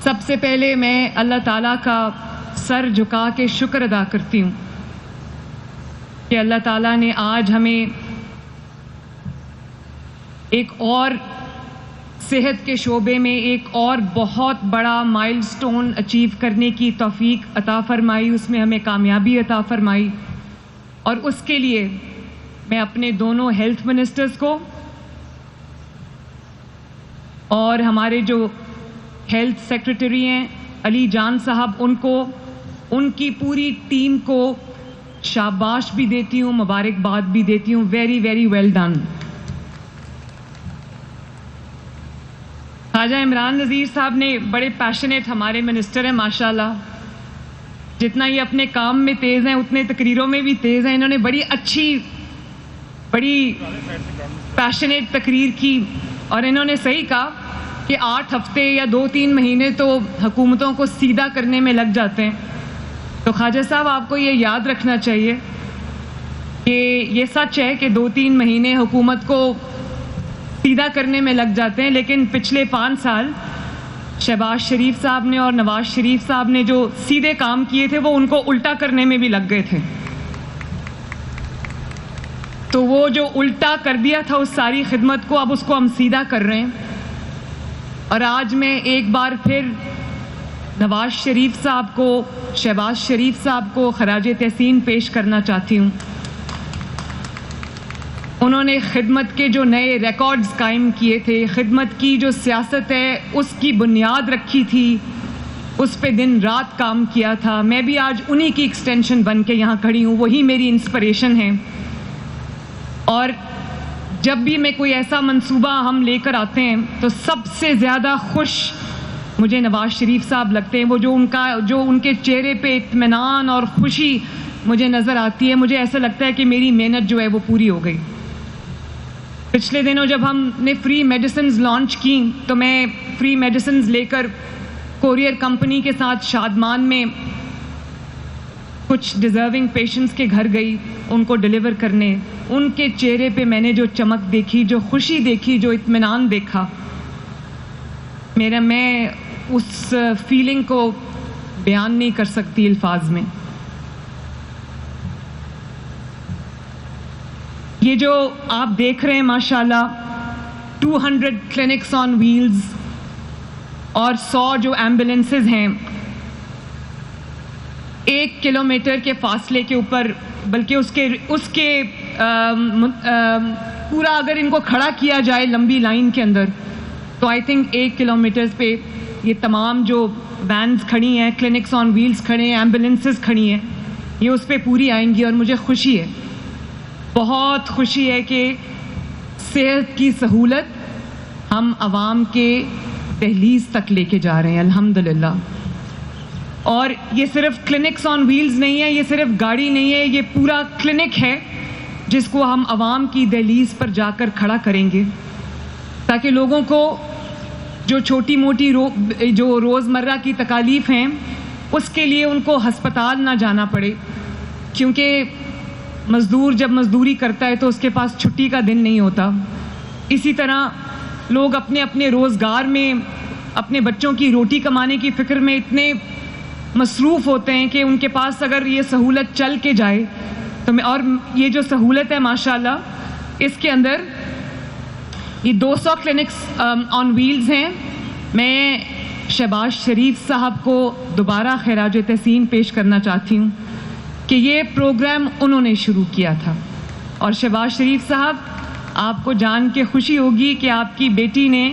سب سے پہلے میں اللہ تعالیٰ کا سر جھکا کے شکر ادا کرتی ہوں کہ اللہ تعالیٰ نے آج ہمیں ایک اور صحت کے شعبے میں ایک اور بہت بڑا مائل سٹون اچیو کرنے کی توفیق عطا فرمائی، اس میں ہمیں کامیابی عطا فرمائی، اور اس کے لیے میں اپنے دونوں ہیلتھ منسٹرز کو اور ہمارے جو ہیلتھ سیکرٹری ہیں علی جان صاحب، ان کو، ان کی پوری ٹیم کو شاباش بھی دیتی ہوں، مبارکباد بھی دیتی ہوں. Very very well done. Khawaja Imran Nazir صاحب نے بڑے پیشنیٹ ہمارے منسٹر ہیں ماشاءاللہ. جتنا یہ اپنے کام میں تیز ہیں اتنے تقریروں میں بھی تیز ہیں. انہوں نے بڑی اچھی، بڑی پیشنیٹ تقریر کی، اور انہوں نے صحیح کہا کہ 8 ہفتے یا 2-3 مہینے تو حکومتوں کو سیدھا کرنے میں لگ جاتے ہیں. تو خواجہ صاحب آپ کو یہ یاد رکھنا چاہیے کہ یہ سچ ہے کہ 2-3 مہینے حکومت کو سیدھا کرنے میں لگ جاتے ہیں، لیکن پچھلے 5 سال شہباز شریف صاحب نے اور نواز شریف صاحب نے جو سیدھے کام کیے تھے وہ ان کو الٹا کرنے میں بھی لگ گئے تھے. تو وہ جو الٹا کر دیا تھا اس ساری خدمت کو، اب اس کو ہم سیدھا کر رہے ہیں. اور آج میں ایک بار پھر نواز شریف صاحب کو، شہباز شریف صاحب کو خراج تحسین پیش کرنا چاہتی ہوں. انہوں نے خدمت کے جو نئے ریکارڈز قائم کیے تھے، خدمت کی جو سیاست ہے اس کی بنیاد رکھی تھی، اس پہ دن رات کام کیا تھا. میں بھی آج انہی کی ایکسٹینشن بن کے یہاں کھڑی ہوں، وہی میری انسپریشن ہے. اور جب بھی میں کوئی ایسا منصوبہ ہم لے کر آتے ہیں تو سب سے زیادہ خوش مجھے نواز شریف صاحب لگتے ہیں. وہ جو ان کے چہرے پہ اطمینان اور خوشی مجھے نظر آتی ہے، مجھے ایسا لگتا ہے کہ میری محنت جو ہے وہ پوری ہو گئی. پچھلے دنوں جب ہم نے فری میڈیسنز لانچ کی تو میں فری میڈیسنز لے کر کوریئر کمپنی کے ساتھ شادمان میں کچھ ڈیزرونگ پیشنٹس کے گھر گئی ان کو ڈیلیور کرنے. ان کے چہرے پہ میں نے جو چمک دیکھی، جو خوشی دیکھی، جو اطمینان دیکھا، میں اس فیلنگ کو بیان نہیں کر سکتی الفاظ میں. یہ جو آپ دیکھ رہے ہیں ماشاءاللہ 200 کلینکس آن ویلز اور 100 جو ایمبولینسز ہیں 1 کلومیٹر کے فاصلے کے اوپر، بلکہ اس کے پورا اگر ان کو کھڑا کیا جائے لمبی لائن کے اندر تو آئی تھنک 1 کلومیٹر پہ یہ تمام جو وینز کھڑی ہیں، کلینکس آن ویلز کھڑے ہیں، ایمبولینسز کھڑی ہیں، یہ اس پہ پوری آئیں گی. اور مجھے خوشی ہے، بہت خوشی ہے کہ صحت کی سہولت ہم عوام کے دہلیز تک لے کے جا رہے ہیں الحمدللہ. اور یہ صرف کلینکس آن ویلز نہیں ہے، یہ صرف گاڑی نہیں ہے، یہ پورا کلینک ہے جس کو ہم عوام کی دہلیز پر جا کر کھڑا کریں گے تاکہ لوگوں کو جو چھوٹی موٹی جو روزمرہ کی تکالیف ہیں اس کے لیے ان کو ہسپتال نہ جانا پڑے. کیونکہ مزدور جب مزدوری کرتا ہے تو اس کے پاس چھٹی کا دن نہیں ہوتا. اسی طرح لوگ اپنے اپنے روزگار میں، اپنے بچوں کی روٹی کمانے کی فکر میں اتنے مصروف ہوتے ہیں کہ ان کے پاس اگر یہ سہولت چل کے جائے تو اور یہ جو سہولت ہے ماشاءاللہ اس کے اندر یہ 200 کلینکس آن ویلز ہیں. میں شہباز شریف صاحب کو دوبارہ خراج تحسین پیش کرنا چاہتی ہوں کہ یہ پروگرام انہوں نے شروع کیا تھا. اور شہباز شریف صاحب، آپ کو جان کے خوشی ہوگی کہ آپ کی بیٹی نے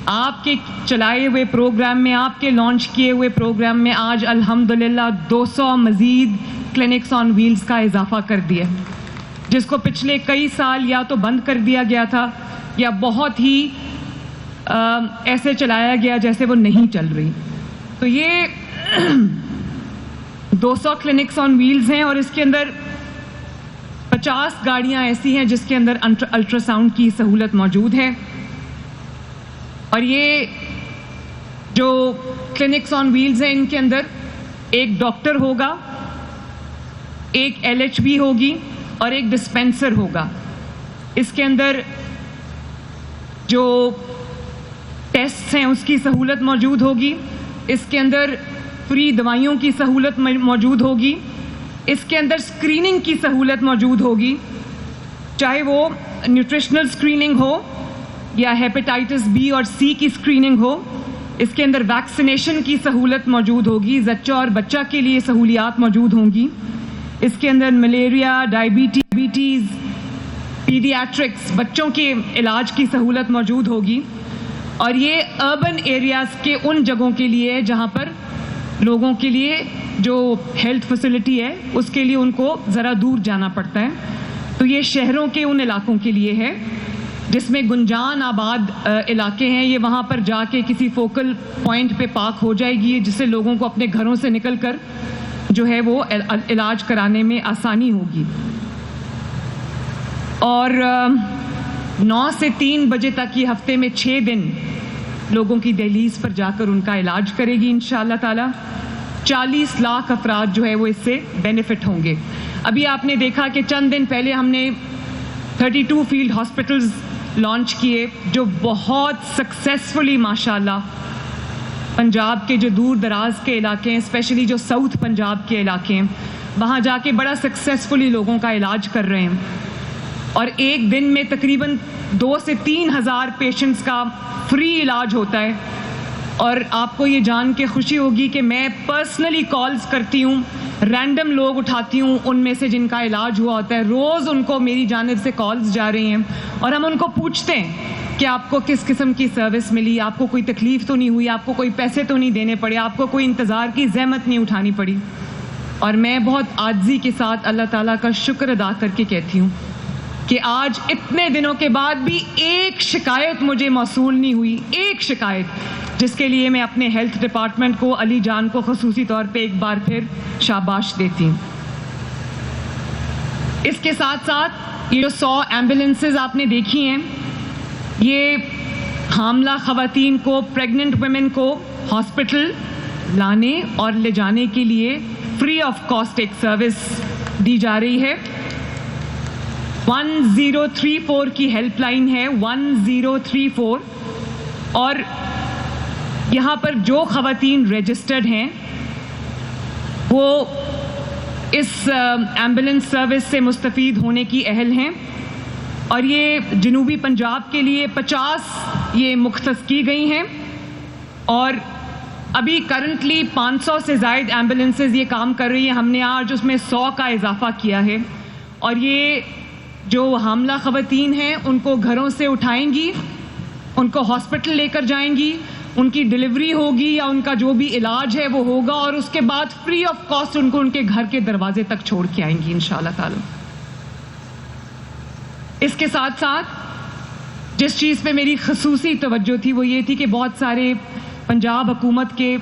آپ کے چلائے ہوئے پروگرام میں، آپ کے لانچ کیے ہوئے پروگرام میں آج الحمدللہ 200 مزید کلینکس آن ویلز کا اضافہ کر دیا، جس کو پچھلے کئی سال یا تو بند کر دیا گیا تھا یا بہت ہی ایسے چلایا گیا جیسے وہ نہیں چل رہی. تو یہ 200 کلینکس آن ویلز ہیں اور اس کے اندر 50 گاڑیاں ایسی ہیں جس کے اندر الٹرا ساؤنڈ کی سہولت موجود ہے. اور یہ جو کلینکس آن ویلز ہیں ان کے اندر ایک ڈاکٹر ہوگا، ایک LHB ہوگی اور ایک ڈسپینسر ہوگا. اس کے اندر جو ٹیسٹ ہیں اس کی سہولت موجود ہوگی. اس کے اندر فری دوائیوں کی سہولت موجود ہوگی، اس کے اندر اسکریننگ کی سہولت موجود ہوگی، چاہے وہ نیوٹریشنل اسکریننگ ہو یا ہیپیٹائٹس بی اور سی کی اسکریننگ ہو۔ اس کے اندر ویکسینیشن کی سہولت موجود ہوگی، زچہ اور بچہ کے لیے سہولیات موجود ہوں گی۔ اس کے اندر ملیریا، ڈائبٹیز، پیڈیاٹرکس، بچوں کے علاج کی سہولت موجود ہوگی، اور یہ اربن ایریاز کے ان جگہوں کے لیے ہے جہاں پر لوگوں کے لیے جو ہیلتھ فیسلٹی ہے اس کے لیے ان کو ذرا دور جانا پڑتا ہے۔ تو یہ شہروں کے ان علاقوں کے لیے ہے جس میں گنجان آباد علاقے ہیں، یہ وہاں پر جا کے کسی فوکل پوائنٹ پہ پارک ہو جائے گی، جس سے لوگوں کو اپنے گھروں سے نکل کر جو ہے وہ علاج کرانے میں آسانی ہوگی۔ اور 9 سے 3 بجے تک یہ ہفتے میں 6 دن لوگوں کی دہلیز پر جا کر ان کا علاج کرے گی انشاءاللہ تعالی۔ 40 لاکھ افراد جو ہے وہ اس سے بینیفٹ ہوں گے۔ ابھی آپ نے دیکھا کہ چند دن پہلے ہم نے 32 فیلڈ ہاسپٹلز لانچ کیے جو بہت سکسیسفلی ماشاءاللہ پنجاب کے جو دور دراز کے علاقے ہیں، اسپیشلی جو ساؤتھ پنجاب کے علاقے ہیں، وہاں جا کے بڑا سکسیسفلی لوگوں کا علاج کر رہے ہیں، اور ایک دن میں تقریباً 2 سے 3 ہزار پیشنٹس کا فری علاج ہوتا ہے۔ اور آپ کو یہ جان کے خوشی ہوگی کہ میں پرسنلی کالز کرتی ہوں، رینڈم لوگ اٹھاتی ہوں ان میں سے جن کا علاج ہوا ہوتا ہے، روز ان کو میری جانب سے کالز جا رہی ہیں، اور ہم ان کو پوچھتے ہیں کہ آپ کو کس قسم کی سروس ملی، آپ کو کوئی تکلیف تو نہیں ہوئی، آپ کو کوئی پیسے تو نہیں دینے پڑے، آپ کو کوئی انتظار کی زحمت نہیں اٹھانی پڑی۔ اور میں بہت عاجزی کے ساتھ اللہ تعالیٰ کا شکر ادا کر کے کہتی ہوں کہ آج اتنے دنوں کے بعد بھی ایک شکایت مجھے موصول نہیں ہوئی، ایک شکایت، جس کے لیے میں اپنے ہیلتھ ڈپارٹمنٹ کو، علی جان کو خصوصی طور پہ ایک بار پھر شاباش دیتی ہوں۔ اس کے ساتھ ساتھ یہ جو 100 ایمبولینسز آپ نے دیکھی ہیں، یہ حاملہ خواتین کو، پریگننٹ ویمن کو ہاسپٹل لانے اور لے جانے کے لیے فری آف کاسٹ ایک سروس دی جا رہی ہے۔ 1034 کی ہیلپ لائن ہے، 1034، اور یہاں پر جو خواتین رجسٹرڈ ہیں وہ اس ایمبولینس سروس سے مستفید ہونے کی اہل ہیں، اور یہ جنوبی پنجاب کے لیے 50 یہ مختص کی گئی ہیں، اور ابھی کرنٹلی 500 سے زائد ایمبولینسز یہ کام کر رہی ہیں۔ ہم نے آج اس میں 100 کا اضافہ کیا ہے، اور یہ جو حاملہ خواتین ہیں ان کو گھروں سے اٹھائیں گی، ان کو ہاسپٹل لے کر جائیں گی، ان کی ڈلیوری ہوگی یا ان کا جو بھی علاج ہے وہ ہوگا، اور اس کے بعد فری آف کاسٹ ان کو ان کے گھر کے دروازے تک چھوڑ کے آئیں گی انشاءاللہ تعالی۔ اس کے ساتھ ساتھ جس چیز پہ میری خصوصی توجہ تھی وہ یہ تھی کہ بہت سارے پنجاب حکومت کے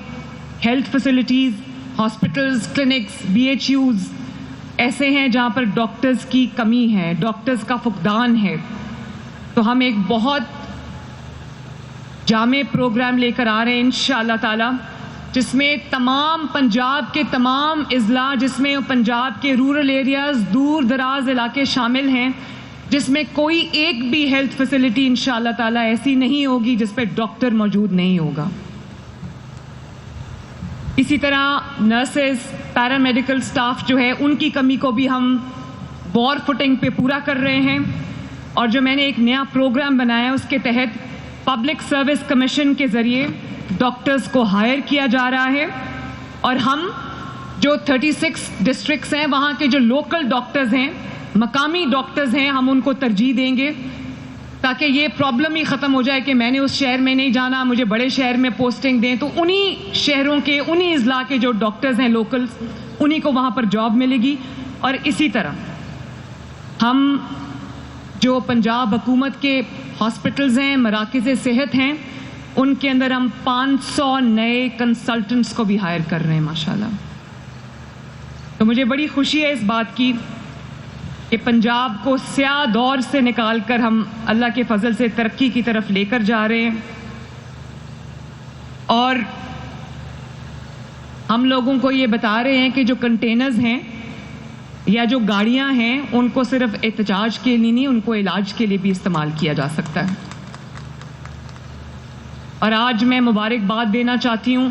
health facilities, hospitals, clinics, BHUs ایسے ہیں جہاں پر ڈاکٹرز کی کمی ہے، ڈاکٹرز کا فقدان ہے۔ تو ہم ایک بہت جامع پروگرام لے کر آ رہے ہیں انشاءاللہ تعالی، جس میں تمام پنجاب کے تمام اضلاع، جس میں پنجاب کے رورل ایریاز، دور دراز علاقے شامل ہیں، جس میں کوئی ایک بھی ہیلتھ فیسلٹی انشاءاللہ تعالی ایسی نہیں ہوگی جس پہ ڈاکٹر موجود نہیں ہوگا۔ اسی طرح نرسز، پیرامیڈیکل سٹاف جو ہے ان کی کمی کو بھی ہم وار فوٹنگ پہ پورا کر رہے ہیں، اور جو میں نے ایک نیا پروگرام بنایا ہے اس کے تحت پبلک سروس کمیشن کے ذریعے ڈاکٹرز کو ہائر کیا جا رہا ہے، اور ہم جو 36 ڈسٹرکٹس ہیں وہاں کے جو لوکل ڈاکٹرز ہیں، مقامی ڈاکٹرز ہیں، ہم ان کو ترجیح دیں گے تاکہ یہ پرابلم ہی ختم ہو جائے کہ میں نے اس شہر میں نہیں جانا، مجھے بڑے شہر میں پوسٹنگ دیں۔ تو انہی شہروں کے، انہی اضلاع کے جو ڈاکٹرز ہیں لوکلز، انہی کو وہاں پر جاب ملے گی۔ اور اسی طرح ہم جو پنجاب حکومت کے ہاسپٹلز ہیں، مراکز صحت ہیں، ان کے اندر ہم 500 نئے کنسلٹنٹس کو بھی ہائر کر رہے ہیں ماشاءاللہ۔ تو مجھے بڑی خوشی ہے اس بات کی کہ پنجاب کو سیاہ دور سے نکال کر ہم اللہ کے فضل سے ترقی کی طرف لے کر جا رہے ہیں، اور ہم لوگوں کو یہ بتا رہے ہیں کہ جو کنٹینرز ہیں یا جو گاڑیاں ہیں ان کو صرف احتجاج کے لیے نہیں، ان کو علاج کے لیے بھی استعمال کیا جا سکتا ہے۔ اور آج میں مبارکباد دینا چاہتی ہوں